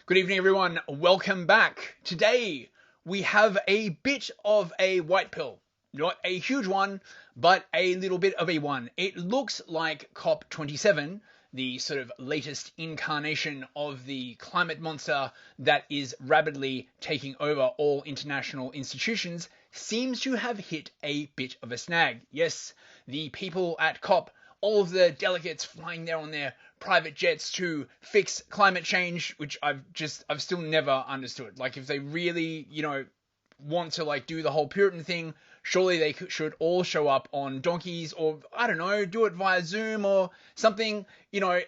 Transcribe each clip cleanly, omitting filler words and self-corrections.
Good evening, everyone. Welcome back. Today, we have a bit of a white pill. Not a huge one, but a little bit of a one. It looks like COP27, the sort of latest incarnation of the climate monster that is rapidly taking over all international institutions, seems to have hit a bit of a snag. Yes, the people at COP, all of the delegates flying there on their private jets to fix climate change, which I've still never understood. Like, if they really, want to do the whole Puritan thing, surely they should all show up on donkeys, or I don't know, do it via Zoom or something.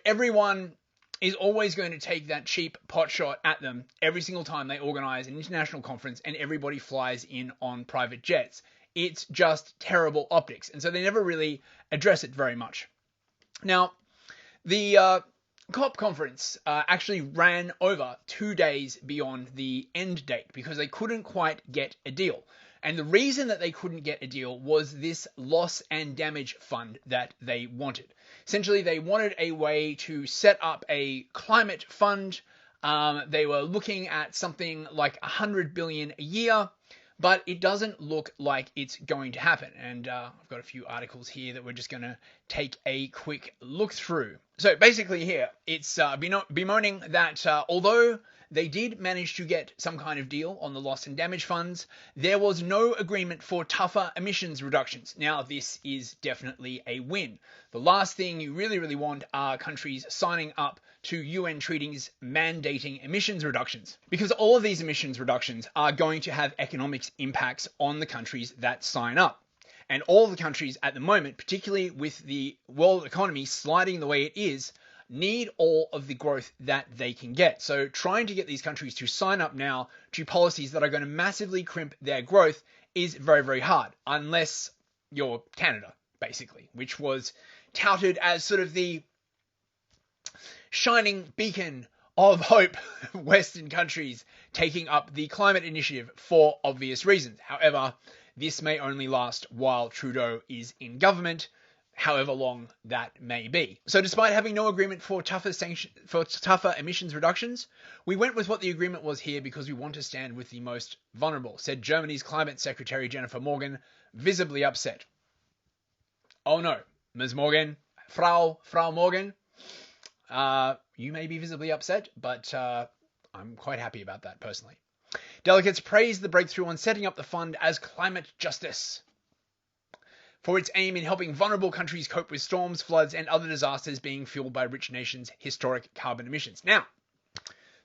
Everyone is always going to take that cheap pot shot at them every single time they organize an international conference and everybody flies in on private jets. It's just terrible optics. And so they never really address it very much. Now, the COP conference actually ran over 2 days beyond the end date because they couldn't quite get a deal. And the reason that they couldn't get a deal was this loss and damage fund that they wanted. Essentially, they wanted a way to set up a climate fund. They were looking at something like 100 billion a year. But it doesn't look like it's going to happen. And I've got a few articles here that we're just going to take a quick look through. So basically here, it's bemoaning that although they did manage to get some kind of deal on the loss and damage funds, there was no agreement for tougher emissions reductions. Now, this is definitely a win. The last thing you really want are countries signing up to UN treaties mandating emissions reductions, because all of these emissions reductions are going to have economic impacts on the countries that sign up. And all the countries at the moment, particularly with the world economy sliding the way it is, need all of the growth that they can get. So trying to get these countries to sign up now to policies that are going to massively crimp their growth is very, very hard, unless you're Canada, basically, which was touted as sort of the shining beacon of hope, Western countries taking up the climate initiative for obvious reasons. However, this may only last while Trudeau is in government, however long that may be. So despite having no agreement for tougher emissions reductions, we went with what the agreement was here because we want to stand with the most vulnerable, said Germany's Climate Secretary Jennifer Morgan, visibly upset. Oh no, Ms. Morgan, Frau Morgan, you may be visibly upset, but I'm quite happy about that personally. Delegates praised the breakthrough on setting up the fund as climate justice for its aim in helping vulnerable countries cope with storms, floods, and other disasters being fueled by rich nations' historic carbon emissions. Now,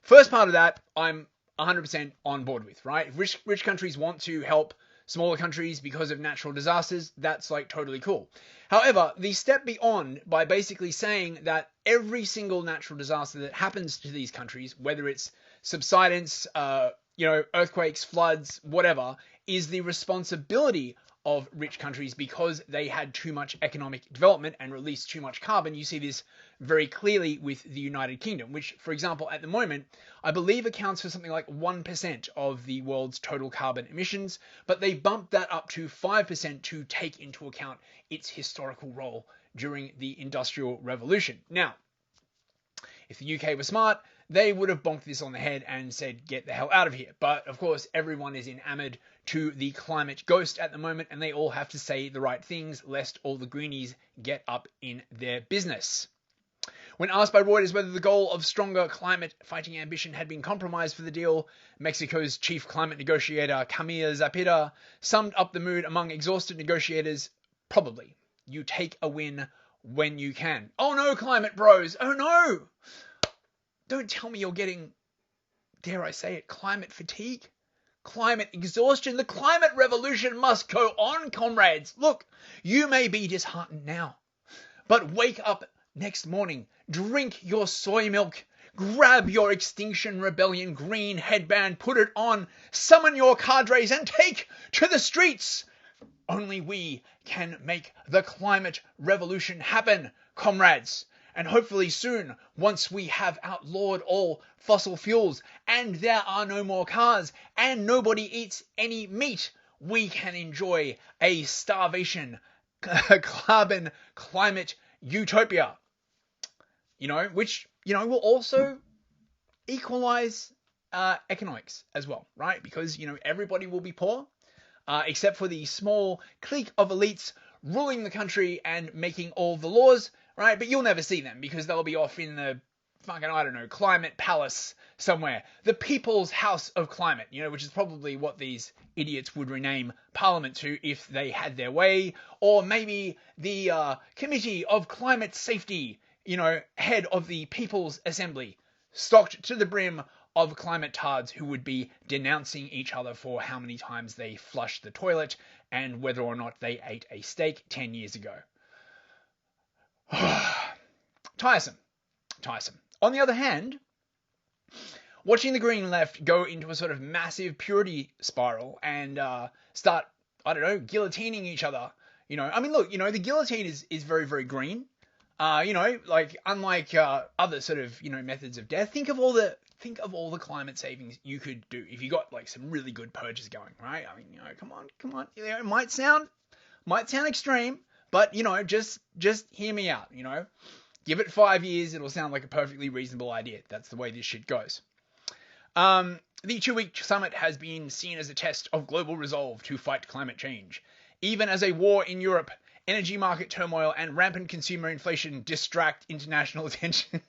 first part of that, I'm 100% on board with, right? If rich countries want to help smaller countries because of natural disasters, that's totally cool. However, the step beyond by basically saying that every single natural disaster that happens to these countries, whether it's subsidence, earthquakes, floods, whatever, is the responsibility of rich countries because they had too much economic development and released too much carbon. You see this very clearly with the United Kingdom, which, for example, at the moment, I believe accounts for something like 1% of the world's total carbon emissions, but they bumped that up to 5% to take into account its historical role during the Industrial Revolution. Now, if the UK were smart, they would have bonked this on the head and said, get the hell out of here. But, of course, everyone is enamored to the climate ghost at the moment, and they all have to say the right things, lest all the greenies get up in their business. When asked by Reuters whether the goal of stronger climate-fighting ambition had been compromised for the deal, Mexico's chief climate negotiator, Camila Zapata, summed up the mood among exhausted negotiators: probably. You take a win when you can. Oh no, climate bros! Oh no! Don't tell me you're getting, dare I say it, climate fatigue? Climate exhaustion? The climate revolution must go on, comrades. Look, you may be disheartened now, but wake up next morning, drink your soy milk, grab your Extinction Rebellion green headband, put it on, summon your cadres and take to the streets. Only we can make the climate revolution happen, comrades. And hopefully soon, once we have outlawed all fossil fuels and there are no more cars and nobody eats any meat, we can enjoy a starvation, carbon, climate utopia. Which, will also equalize economics as well, right? Because, everybody will be poor, except for the small clique of elites ruling the country and making all the laws, right? But you'll never see them because they'll be off in the fucking, I don't know, climate palace somewhere. The People's House of Climate, which is probably what these idiots would rename Parliament to if they had their way. Or maybe the Committee of Climate Safety, head of the People's Assembly, stocked to the brim of climate tards who would be denouncing each other for how many times they flushed the toilet and whether or not they ate a steak 10 years ago. Tiresome. On the other hand, watching the Green Left go into a sort of massive purity spiral and start, I don't know, guillotining each other. Look, the guillotine is very, very green. Like unlike other sort of, methods of death. Think of all the climate savings you could do if you got like some really good purges going, right? I mean, come on. It might sound extreme, but just hear me out. Give it 5 years, it'll sound like a perfectly reasonable idea. That's the way this shit goes. The 2-week summit has been seen as a test of global resolve to fight climate change. Even as a war in Europe, energy market turmoil, and rampant consumer inflation distract international attention.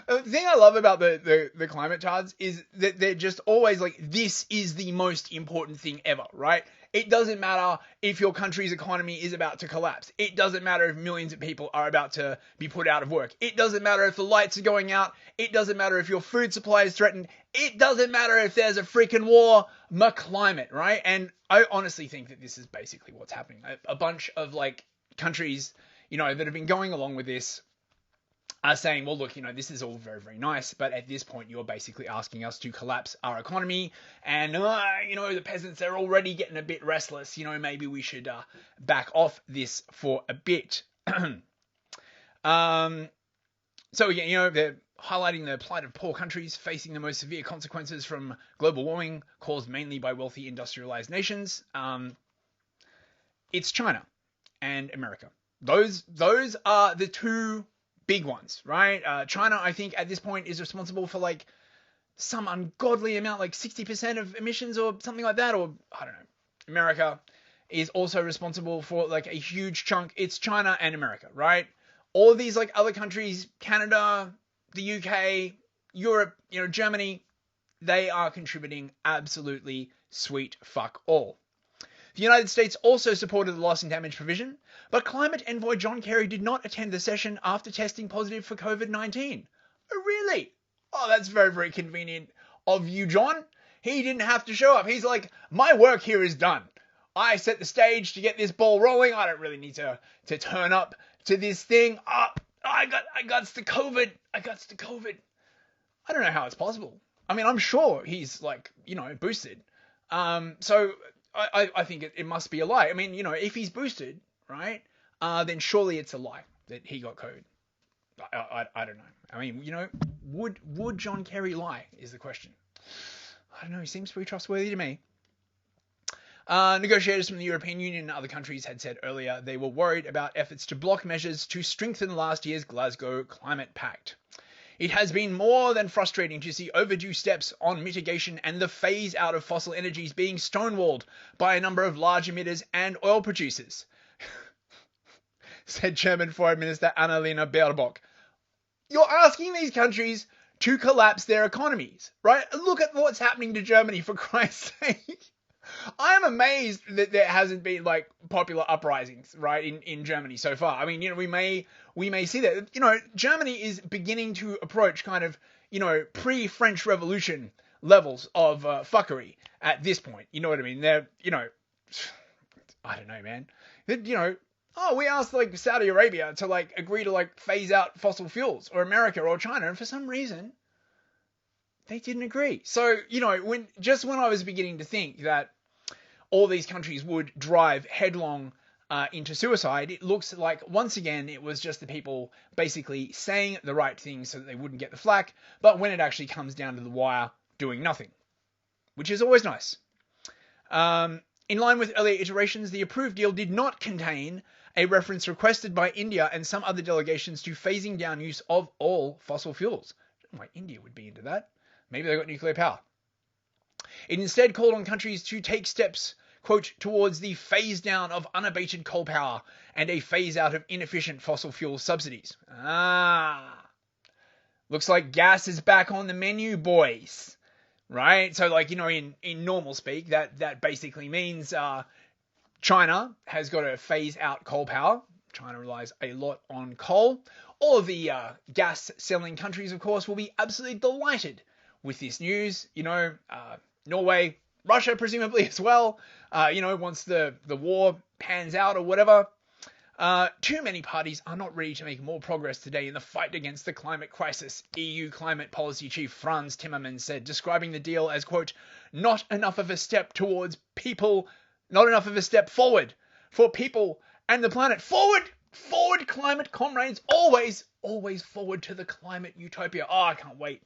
The thing I love about the climate tards is that they're just always like, this is the most important thing ever, right? It doesn't matter if your country's economy is about to collapse. It doesn't matter if millions of people are about to be put out of work. It doesn't matter if the lights are going out. It doesn't matter if your food supply is threatened. It doesn't matter if there's a freaking war. Climate, right? And I honestly think that this is basically what's happening. A bunch of like countries, that have been going along with this are saying, well, look, this is all very, very nice, but at this point, you're basically asking us to collapse our economy, and, the peasants are already getting a bit restless, maybe we should back off this for a bit. So, yeah, they're highlighting the plight of poor countries facing the most severe consequences from global warming, caused mainly by wealthy industrialized nations. It's China and America. Those are the two big ones, right? China, I think, at this point is responsible for like some ungodly amount, like 60% of emissions or something like that, or I don't know. America is also responsible for like a huge chunk. It's China and America, right? All of these like other countries, Canada, the UK, Europe, Germany, they are contributing absolutely sweet fuck all. The United States also supported the loss and damage provision, but climate envoy John Kerry did not attend the session after testing positive for COVID-19. Oh, really? Oh, that's very, very convenient of you, John. He didn't have to show up. He's like, my work here is done. I set the stage to get this ball rolling. I don't really need to turn up to this thing. I got the COVID. I don't know how it's possible. I mean, I'm sure he's like, boosted. So I think it must be a lie. I mean, if he's boosted, right, then surely it's a lie that he got COVID. I don't know. I mean, would John Kerry lie is the question. I don't know. He seems pretty trustworthy to me. Negotiators from the European Union and other countries had said earlier they were worried about efforts to block measures to strengthen last year's Glasgow Climate Pact. It has been more than frustrating to see overdue steps on mitigation and the phase out of fossil energies being stonewalled by a number of large emitters and oil producers, said German Foreign Minister Annalena Baerbock. You're asking these countries to collapse their economies, right? Look at what's happening to Germany, for Christ's sake. I am amazed that there hasn't been like popular uprisings, right, in Germany so far. I mean, we may see that. Germany is beginning to approach kind of, pre-French Revolution levels of fuckery at this point. You know what I mean? They're, I don't know, man. We asked like Saudi Arabia to like agree to like phase out fossil fuels, or America or China, and for some reason they didn't agree. So, when I was beginning to think that all these countries would drive headlong into suicide, it looks like once again it was just the people basically saying the right things so that they wouldn't get the flack, but when it actually comes down to the wire, doing nothing, which is always nice. In line with earlier iterations, the approved deal did not contain a reference requested by India and some other delegations to phasing down use of all fossil fuels. I don't know why India would be into that. Maybe they've got nuclear power. It instead called on countries to take steps, quote, towards the phase down of unabated coal power and a phase out of inefficient fossil fuel subsidies. Looks like gas is back on the menu, boys. Right? So, like, in normal speak, that basically means China has got to phase out coal power. China relies a lot on coal. All of the gas-selling countries, of course, will be absolutely delighted with this news. Norway, Russia, presumably as well. Once the war pans out or whatever. Too many parties are not ready to make more progress today in the fight against the climate crisis, EU climate policy chief Frans Timmermans said, describing the deal as, quote, not enough of a step towards people, not enough of a step forward for people and the planet. Forward, climate comrades, always forward to the climate utopia. Oh, I can't wait.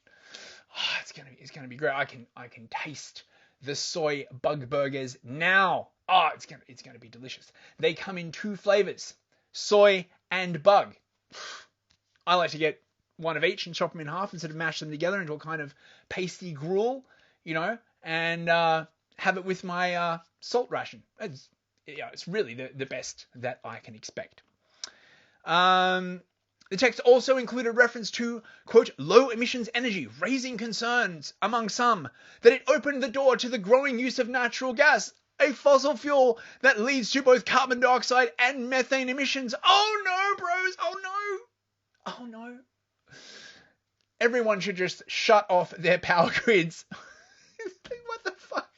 Oh, it's gonna be great. I can taste the soy bug burgers now. Oh, it's gonna be delicious. They come in 2 flavors, soy and bug. I like to get one of each and chop them in half and sort of mash them together into a kind of pasty gruel, and have it with my salt ration. It's really the best that I can expect. The text also included reference to, quote, low emissions energy, raising concerns among some that it opened the door to the growing use of natural gas, a fossil fuel that leads to both carbon dioxide and methane emissions. Oh no, bros! Oh no! Everyone should just shut off their power grids. What the fuck?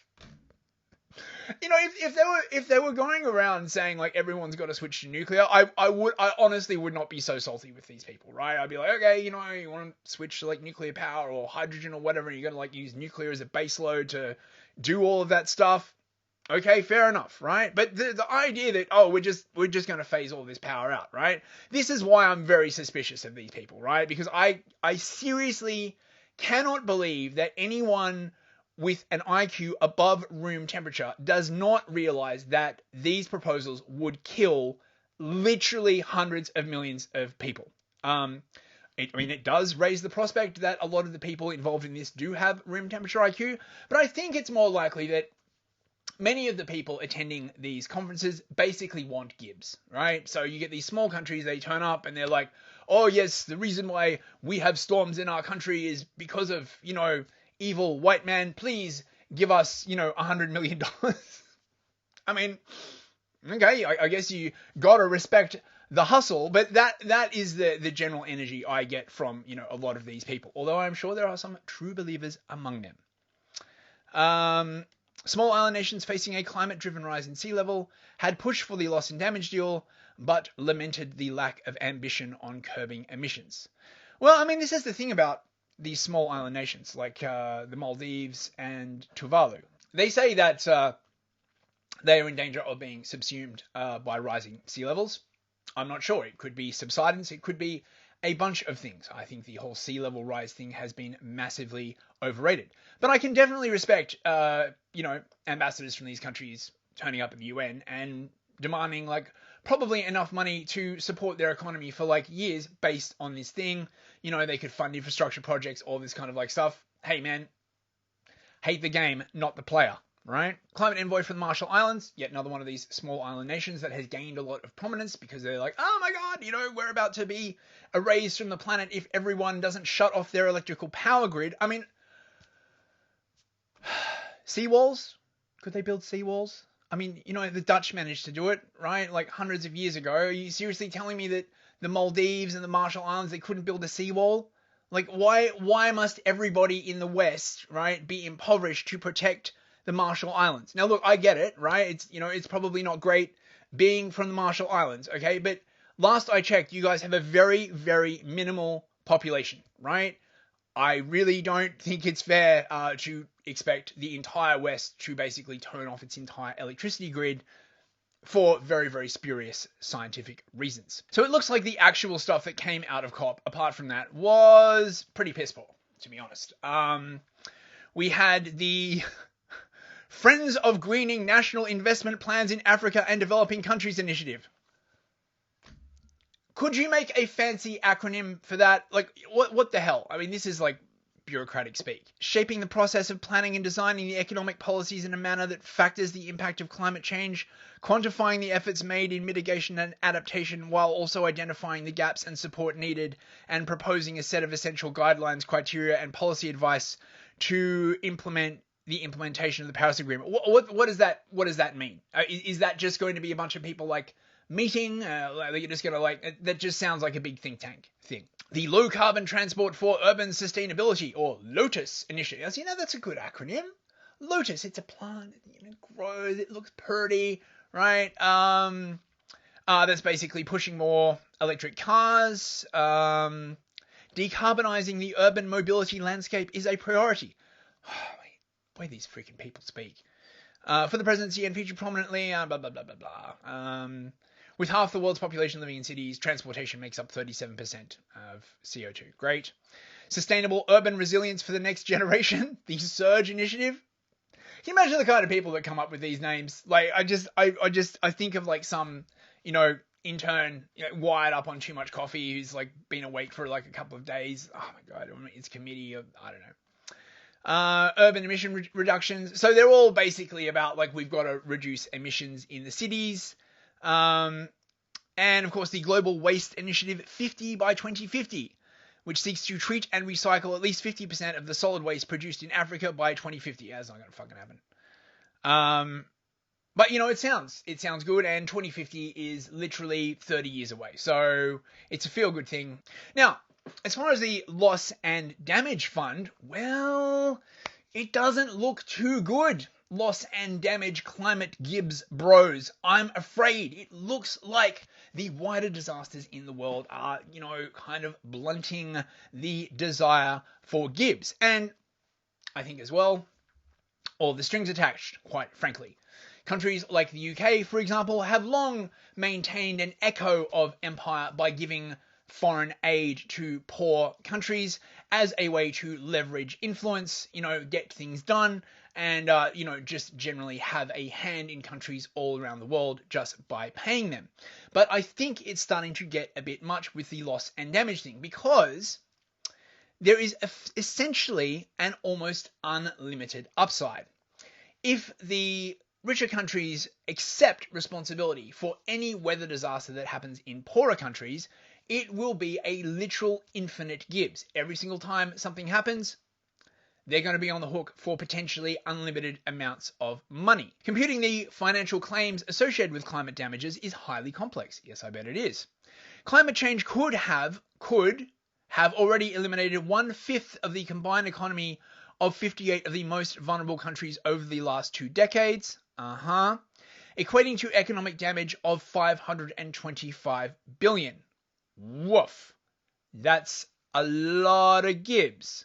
If they were going around saying like everyone's got to switch to nuclear, I honestly would not be so salty with these people, right? I'd be like, okay, you want to switch to like nuclear power or hydrogen or whatever, and you're gonna like use nuclear as a base load to do all of that stuff. Okay, fair enough, right? But the idea that, we're just going to phase all this power out, right? This is why I'm very suspicious of these people, right? Because I seriously cannot believe that anyone with an IQ above room temperature does not realize that these proposals would kill literally hundreds of millions of people. It does raise the prospect that a lot of the people involved in this do have room temperature IQ, but I think it's more likely that many of the people attending these conferences basically want Gibbs, right? So you get these small countries, they turn up and they're like, oh yes, the reason why we have storms in our country is because of, evil white man. Please give us, $100 million. I mean, okay, I guess you gotta respect the hustle, but that is the general energy I get from, a lot of these people. Although I'm sure there are some true believers among them. Small island nations facing a climate-driven rise in sea level had pushed for the loss and damage deal, but lamented the lack of ambition on curbing emissions. Well, I mean, this is the thing about these small island nations, like the Maldives and Tuvalu. They say that they are in danger of being subsumed by rising sea levels. I'm not sure. It could be subsidence. It could be a bunch of things. I think the whole sea level rise thing has been massively overrated. But I can definitely respect, ambassadors from these countries turning up at the UN and demanding, probably enough money to support their economy for, years based on this thing. They could fund infrastructure projects, all this kind of, stuff. Hey, man, hate the game, not the player, right? Climate envoy from the Marshall Islands, yet another one of these small island nations that has gained a lot of prominence because they're like, oh my god, we're about to be erased from the planet if everyone doesn't shut off their electrical power grid. I mean, seawalls? Could they build seawalls? I mean, the Dutch managed to do it, right? Hundreds of years ago. Are you seriously telling me that the Maldives and the Marshall Islands, they couldn't build a seawall? Why must everybody in the West, right, be impoverished to protect the Marshall Islands? Now, look, I get it, right? It's probably not great being from the Marshall Islands, okay? But last I checked, you guys have a very, very minimal population, right? I really don't think it's fair to expect the entire West to basically turn off its entire electricity grid for very, very spurious scientific reasons. So it looks like the actual stuff that came out of COP, apart from that, was pretty piss poor, to be honest. We had the Friends of Greening National Investment Plans in Africa and Developing Countries initiative. Could you make a fancy acronym for that? Like, what the hell? I mean, this is like bureaucratic speak. Shaping the process of planning and designing the economic policies in a manner that factors the impact of climate change, quantifying the efforts made in mitigation and adaptation while also identifying the gaps and support needed, and proposing a set of essential guidelines, criteria, and policy advice to implement the implementation of the Paris Agreement. What does that mean? Is that just going to be a bunch of people like meeting? Like you're just gonna like that? Just sounds like a big think tank thing. The Low Carbon Transport for Urban Sustainability, or LOTUS initiative. You know, that's a good acronym. LOTUS. It's a plant. It grows. It looks pretty, right? That's basically pushing more electric cars. Decarbonizing the urban mobility landscape is a priority. Way these freaking people speak. For the presidency and featured prominently, blah, blah, blah, blah, blah. With half the world's population living in cities, transportation makes up 37% of CO2. Great. Sustainable urban resilience for the next generation, the SURGE initiative. Can you imagine the kind of people that come up with these names? Like, I think of like some, intern, wired up on too much coffee who's like been awake for like a couple of days. Oh my God, it's committee of, I don't know. Urban emission reductions. So they're all basically about like we've got to reduce emissions in the cities. And of course the Global Waste Initiative 50 by 2050, which seeks to treat and recycle at least 50% of the solid waste produced in Africa by 2050. Yeah, that's not going to fucking happen. But it sounds good, and 2050 is literally 30 years away. So it's a feel good thing. Now, as far as the loss and damage fund, well, it doesn't look too good. Loss and damage climate Gibbs bros. I'm afraid it looks like the wider disasters in the world are, kind of blunting the desire for Gibbs. And I think as well, all the strings attached, quite frankly. Countries like the UK, for example, have long maintained an echo of empire by giving foreign aid to poor countries as a way to leverage influence, get things done, and, just generally have a hand in countries all around the world just by paying them. But I think it's starting to get a bit much with the loss and damage thing, because there is essentially an almost unlimited upside. If the richer countries accept responsibility for any weather disaster that happens in poorer countries, it will be a literal infinite Gibbs. Every single time something happens, they're going to be on the hook for potentially unlimited amounts of money. Computing the financial claims associated with climate damages is highly complex. Yes, I bet it is. Climate change could have already eliminated 1/5 of the combined economy of 58 of the most vulnerable countries over the last 2 decades. Equating to economic damage of 525 billion. Woof. That's a lot of Gibbs.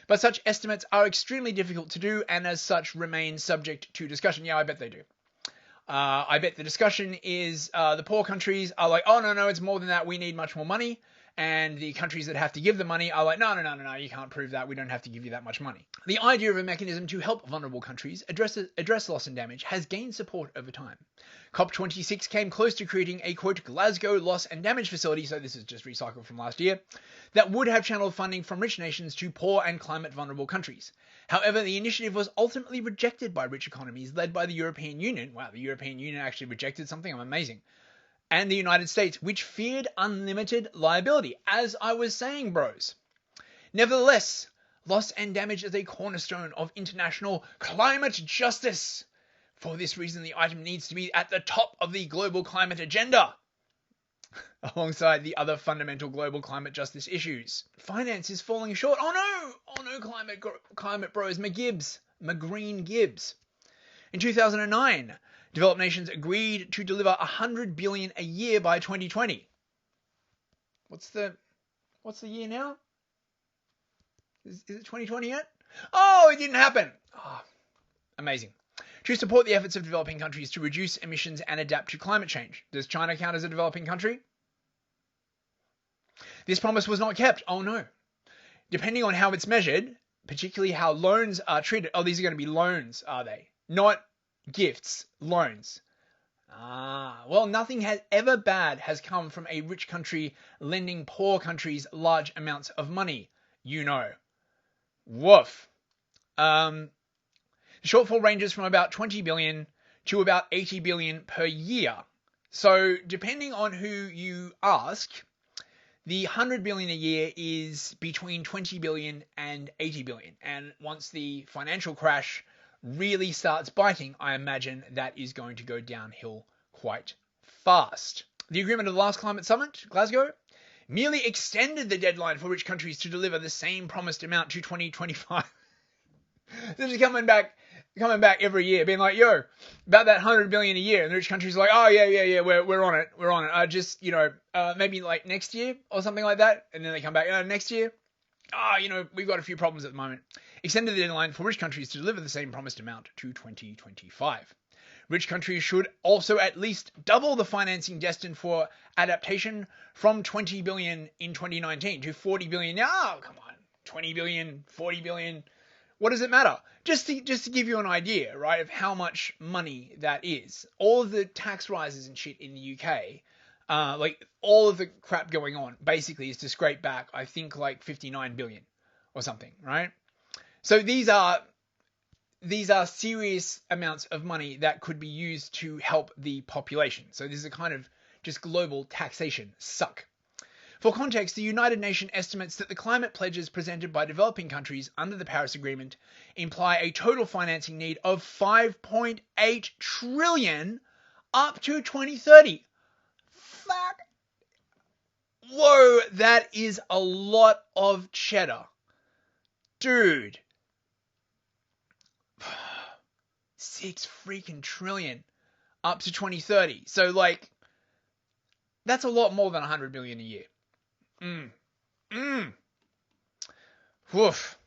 But such estimates are extremely difficult to do, and as such remain subject to discussion. Yeah, I bet they do. I bet the discussion is the poor countries are like, oh, no, it's more than that. We need much more money. And the countries that have to give the money are like, no, you can't prove that. We don't have to give you that much money. The idea of a mechanism to help vulnerable countries address loss and damage has gained support over time. COP26 came close to creating a, quote, Glasgow loss and damage facility, so this is just recycled from last year, that would have channeled funding from rich nations to poor and climate vulnerable countries. However, the initiative was ultimately rejected by rich economies led by the European Union. Wow, the European Union actually rejected something? I'm amazing. And the United States, which feared unlimited liability, as I was saying, bros. Nevertheless, loss and damage is a cornerstone of international climate justice. For this reason, the item needs to be at the top of the global climate agenda, alongside the other fundamental global climate justice issues. Finance is falling short. Oh no, climate bros, my green Gibbs. In 2009, developed nations agreed to deliver 100 billion a year by 2020. What's the year now? Is it 2020 yet? Oh, it didn't happen. Oh, amazing. To support the efforts of developing countries to reduce emissions and adapt to climate change. Does China count as a developing country? This promise was not kept. Oh no. Depending on how it's measured, particularly how loans are treated. Oh, these are going to be loans, are they? Not gifts, loans. Well, nothing has ever bad has come from a rich country lending poor countries large amounts of money. You know. Woof. The shortfall ranges from about 20 billion to about 80 billion per year. So, depending on who you ask, the 100 billion a year is between 20 billion and 80 billion. And once the financial crash really starts biting, I imagine that is going to go downhill quite fast. The agreement of the last climate summit, Glasgow, merely extended the deadline for rich countries to deliver the same promised amount to 2025. They're just coming back every year, being like, "Yo, about that 100 billion a year," and the rich countries are like, "Oh yeah, we're on it. Just maybe like next year or something like that," and then they come back, "Next year, we've got a few problems at the moment." Extended the deadline for rich countries to deliver the same promised amount to 2025. Rich countries should also at least double the financing destined for adaptation from 20 billion in 2019 to 40 billion now. Oh, come on, 20 billion, 40 billion. What does it matter? Just to give you an idea, right, of how much money that is. All of the tax rises and shit in the UK, like all of the crap going on, basically is to scrape back, I think, like 59 billion or something, right? So these are serious amounts of money that could be used to help the population. So this is a kind of just global taxation suck. For context, the United Nations estimates that the climate pledges presented by developing countries under the Paris Agreement imply a total financing need of 5.8 trillion up to 2030. Fuck. Whoa, that is a lot of cheddar. Dude. 6 freaking trillion up to 2030. So, like, that's a lot more than 100 billion a year. Woof.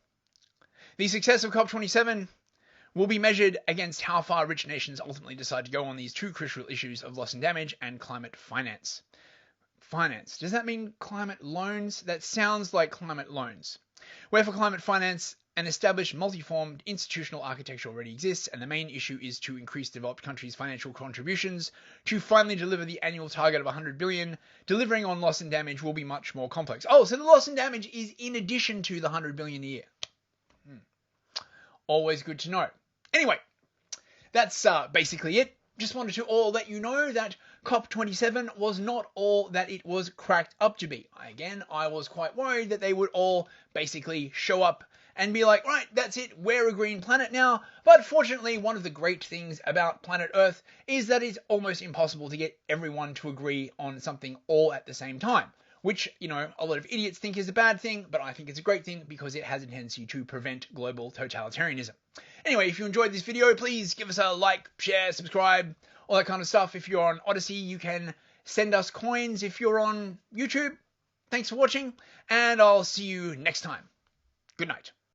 The success of COP27 will be measured against how far rich nations ultimately decide to go on these two crucial issues of loss and damage and climate finance. Finance. Does that mean climate loans? That sounds like climate loans. Where for climate finance, an established multi-formed institutional architecture already exists, and the main issue is to increase developed countries' financial contributions to finally deliver the annual target of 100 billion. Delivering on loss and damage will be much more complex. Oh, so the loss and damage is in addition to the 100 billion a year. Always good to know. Anyway, that's basically it. Just wanted to let you know that COP27 was not all that it was cracked up to be. Again, I was quite worried that they would all basically show up and be like, right, that's it, we're a green planet now. But fortunately, one of the great things about planet Earth is that it's almost impossible to get everyone to agree on something all at the same time. Which, a lot of idiots think is a bad thing, but I think it's a great thing because it has a tendency to prevent global totalitarianism. Anyway, if you enjoyed this video, please give us a like, share, subscribe, all that kind of stuff. If you're on Odyssey, you can send us coins. If you're on YouTube, thanks for watching, and I'll see you next time. Good night.